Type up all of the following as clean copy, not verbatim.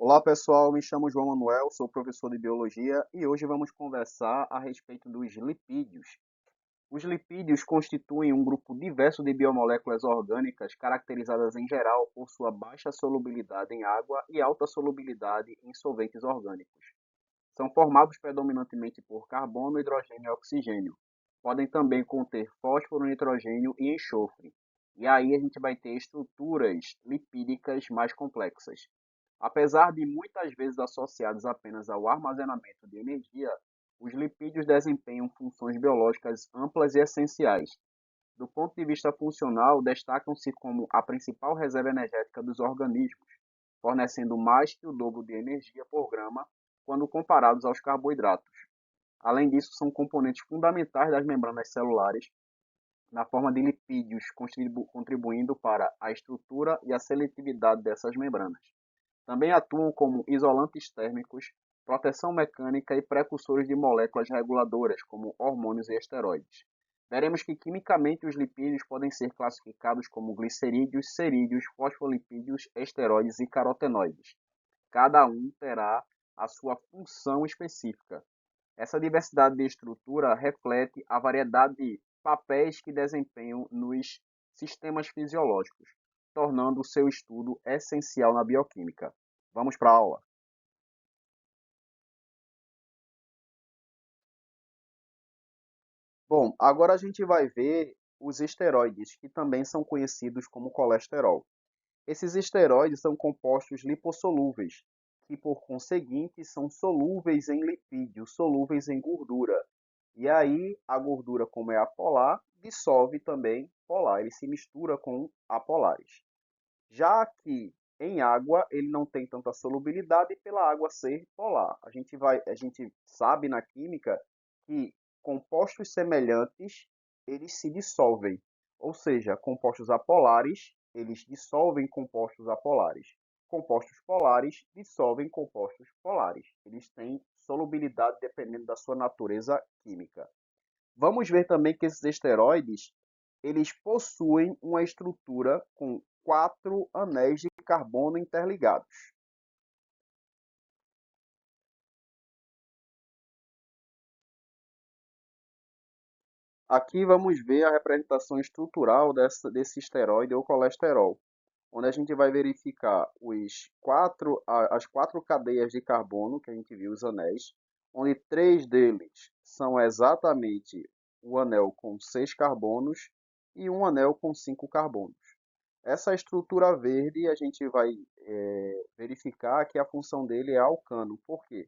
Olá pessoal, me chamo João Manuel, sou professor de biologia e hoje vamos conversar a respeito dos lipídios. Os lipídios constituem um grupo diverso de biomoléculas orgânicas caracterizadas em geral por sua baixa solubilidade em água e alta solubilidade em solventes orgânicos. São formados predominantemente por carbono, hidrogênio e oxigênio. Podem também conter fósforo, nitrogênio e enxofre. E aí a gente vai ter estruturas lipídicas mais complexas. Apesar de muitas vezes associados apenas ao armazenamento de energia, os lipídios desempenham funções biológicas amplas e essenciais. Do ponto de vista funcional, destacam-se como a principal reserva energética dos organismos, fornecendo mais que o dobro de energia por grama quando comparados aos carboidratos. Além disso, são componentes fundamentais das membranas celulares, na forma de lipídios, contribuindo para a estrutura e a seletividade dessas membranas. Também atuam como isolantes térmicos, proteção mecânica e precursores de moléculas reguladoras, como hormônios e esteroides. Veremos que quimicamente os lipídios podem ser classificados como glicerídeos, cerídeos, fosfolipídios, esteroides e carotenoides. Cada um terá a sua função específica. Essa diversidade de estrutura reflete a variedade de papéis que desempenham nos sistemas fisiológicos, tornando o seu estudo essencial na bioquímica. Vamos para a aula. Bom, agora a gente vai ver os esteroides, que também são conhecidos como colesterol. Esses esteroides são compostos lipossolúveis, que por conseguinte são solúveis em lipídios, solúveis em gordura. E aí a gordura, como é apolar, dissolve também polar, ele se mistura com apolares. Já que em água ele não tem tanta solubilidade pela água ser polar. A gente sabe na química que compostos semelhantes eles se dissolvem, ou seja, compostos apolares eles dissolvem compostos apolares. Compostos polares dissolvem compostos polares. Eles têm solubilidade dependendo da sua natureza química. Vamos ver também que esses esteroides eles possuem uma estrutura com 4 anéis de carbono interligados. Aqui vamos ver a representação estrutural desse esteroide ou colesterol, onde a gente vai verificar as 4 cadeias de carbono, que a gente viu os anéis, onde 3 deles são exatamente o anel com 6 carbonos e um anel com 5 carbonos. Essa estrutura verde a gente vai verificar que a função dele é alcano. Por quê?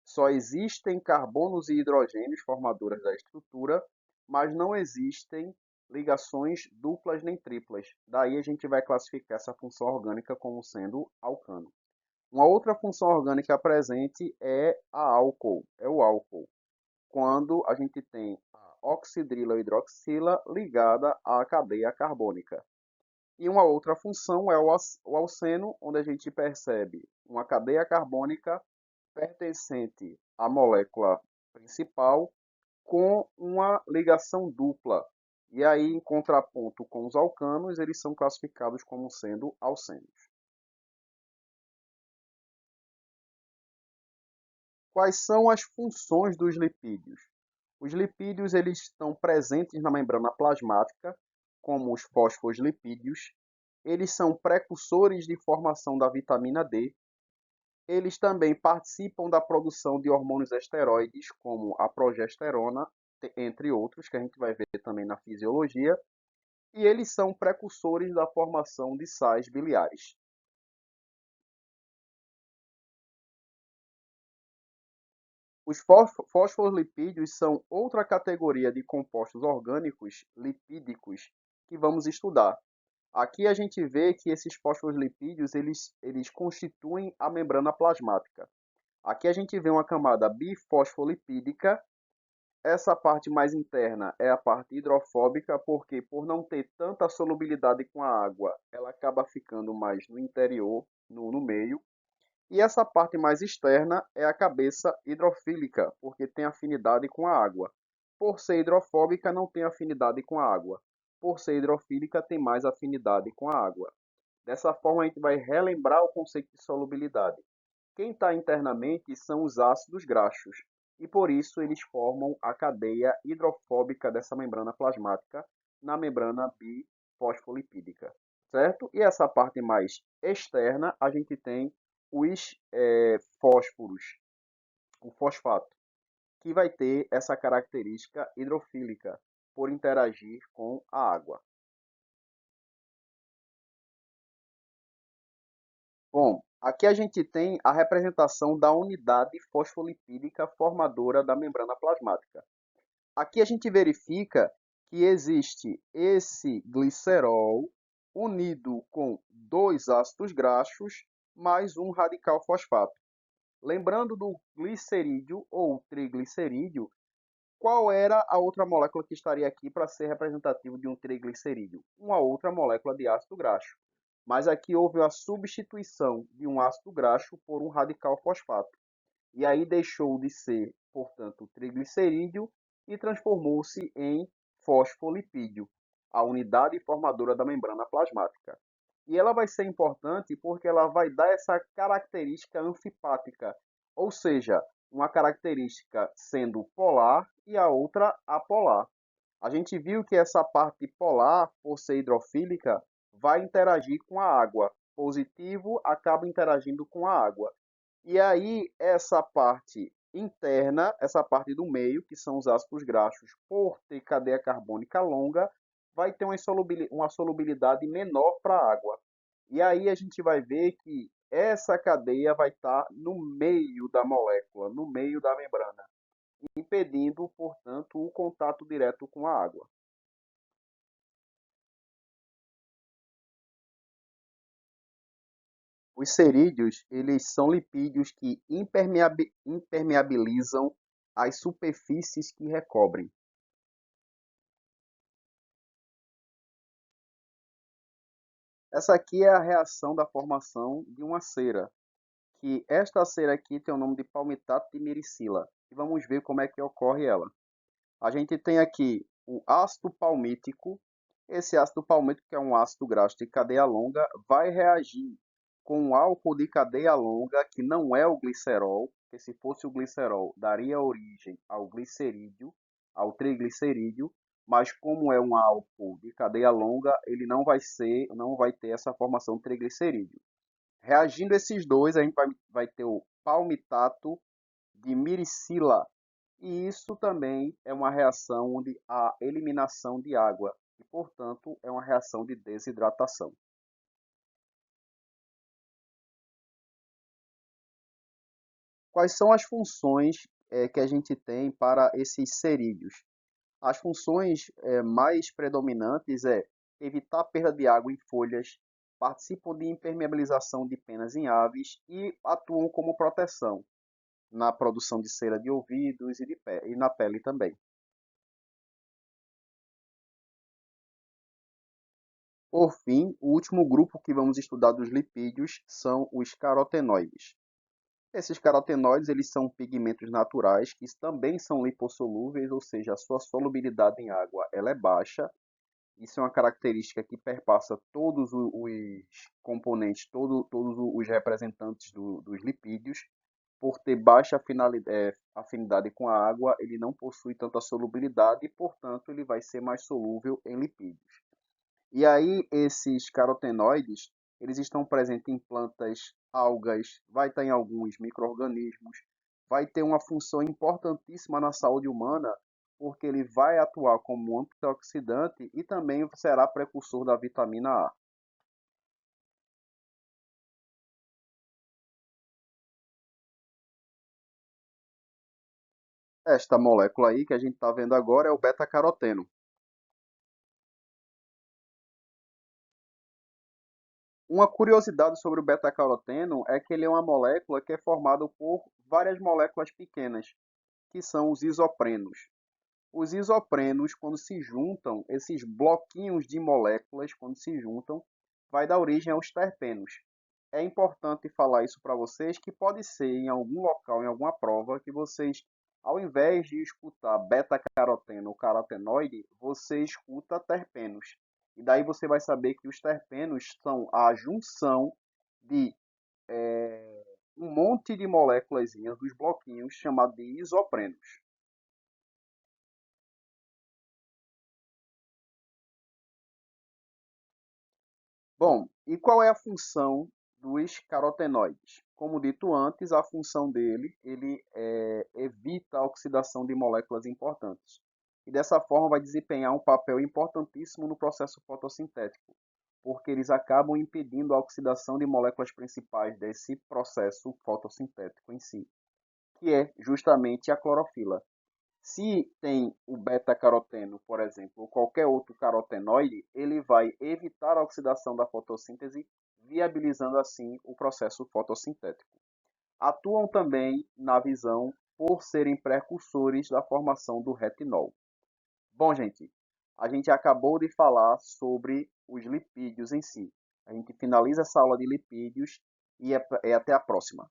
Só existem carbonos e hidrogênios formadoras da estrutura, mas não existem ligações duplas nem triplas. Daí a gente vai classificar essa função orgânica como sendo alcano. Uma outra função orgânica presente é o álcool, quando a gente tem a oxidrila ou hidroxila ligada à cadeia carbônica. E uma outra função é o alceno, onde a gente percebe uma cadeia carbônica pertencente à molécula principal com uma ligação dupla. E aí, em contraponto com os alcanos, eles são classificados como sendo alcenos. Quais são as funções dos lipídios? Os lipídios eles estão presentes na membrana plasmática, como os fosfolipídios. Eles são precursores de formação da vitamina D. Eles também participam da produção de hormônios esteroides, como a progesterona, entre outros, que a gente vai ver também na fisiologia, e eles são precursores da formação de sais biliares. Os fosfolipídios são outra categoria de compostos orgânicos lipídicos que vamos estudar. Aqui a gente vê que esses fosfolipídios eles constituem a membrana plasmática. Aqui a gente vê uma camada bifosfolipídica. Essa parte mais interna é a parte hidrofóbica, porque por não ter tanta solubilidade com a água, ela acaba ficando mais no interior, no meio. E essa parte mais externa é a cabeça hidrofílica, porque tem afinidade com a água. Por ser hidrofóbica, não tem afinidade com a água. Por ser hidrofílica, tem mais afinidade com a água. Dessa forma, a gente vai relembrar o conceito de solubilidade. Quem está internamente são os ácidos graxos, e por isso eles formam a cadeia hidrofóbica dessa membrana plasmática na membrana bifosfolipídica, certo? E essa parte mais externa, a gente tem os fósforos, o fosfato, que vai ter essa característica hidrofílica por interagir com a água. Bom, aqui a gente tem a representação da unidade fosfolipídica formadora da membrana plasmática. Aqui a gente verifica que existe esse glicerol unido com dois ácidos graxos mais um radical fosfato. Lembrando do glicerídeo ou triglicerídeo, qual era a outra molécula que estaria aqui para ser representativo de um triglicerídeo? Uma outra molécula de ácido graxo. Mas aqui houve a substituição de um ácido graxo por um radical fosfato. E aí deixou de ser, portanto, triglicerídeo e transformou-se em fosfolipídio, a unidade formadora da membrana plasmática. E ela vai ser importante porque ela vai dar essa característica anfipática, ou seja, uma característica sendo polar e a outra apolar. A gente viu que essa parte polar, por ser hidrofílica, vai interagir com a água. Positivo acaba interagindo com a água. E aí, essa parte interna, essa parte do meio, que são os ácidos graxos, por ter cadeia carbônica longa, vai ter uma solubilidade menor para a água. E aí a gente vai ver que essa cadeia vai estar no meio da molécula, no meio da membrana, impedindo, portanto, o contato direto com a água. Os cerídeos, eles são lipídios que impermeabilizam as superfícies que recobrem. Essa aqui é a reação da formação de uma cera, que esta cera aqui tem o nome de palmitato de miricila. E vamos ver como é que ocorre ela. A gente tem aqui o ácido palmítico. Esse ácido palmítico, que é um ácido graxo de cadeia longa, vai reagir com um álcool de cadeia longa, que não é o glicerol, porque se fosse o glicerol, daria origem ao glicerídeo, ao triglicerídeo, mas como é um álcool de cadeia longa, ele não vai ter essa formação de triglicerídeo. Reagindo esses dois, a gente vai ter o palmitato de miricila, e isso também é uma reação de a eliminação de água, e portanto é uma reação de desidratação. Quais são as funções que a gente tem para esses cerídeos? As funções mais predominantes é evitar a perda de água em folhas, participam de impermeabilização de penas em aves e atuam como proteção na produção de cera de ouvidos e na pele também. Por fim, o último grupo que vamos estudar dos lipídios são os carotenoides. Esses carotenoides, eles são pigmentos naturais que também são lipossolúveis, ou seja, a sua solubilidade em água ela é baixa. Isso é uma característica que perpassa todos os componentes, todos os representantes dos lipídios. Por ter baixa afinidade com a água, ele não possui tanta solubilidade e, portanto, ele vai ser mais solúvel em lipídios. E aí, esses carotenoides, eles estão presentes em plantas, algas, vai estar em alguns micro-organismos, vai ter uma função importantíssima na saúde humana, porque ele vai atuar como antioxidante e também será precursor da vitamina A. Esta molécula aí que a gente está vendo agora é o beta-caroteno. Uma curiosidade sobre o beta-caroteno é que ele é uma molécula que é formada por várias moléculas pequenas, que são os isoprenos. Os isoprenos, quando se juntam, esses bloquinhos de moléculas, quando se juntam, vai dar origem aos terpenos. É importante falar isso para vocês, que pode ser em algum local, em alguma prova, que vocês, ao invés de escutar beta-caroteno ou carotenoide, você escuta terpenos. E daí você vai saber que os terpenos são a junção de um monte de moléculas dos bloquinhos chamados de isoprenos. Bom, e qual é a função dos carotenoides? Como dito antes, a função dele, evita a oxidação de moléculas importantes. E dessa forma vai desempenhar um papel importantíssimo no processo fotossintético, porque eles acabam impedindo a oxidação de moléculas principais desse processo fotossintético em si, que é justamente a clorofila. Se tem o beta-caroteno, por exemplo, ou qualquer outro carotenoide, ele vai evitar a oxidação da fotossíntese, viabilizando assim o processo fotossintético. Atuam também na visão por serem precursores da formação do retinol. Bom, gente, a gente acabou de falar sobre os lipídios em si. A gente finaliza essa aula de lipídios e até a próxima.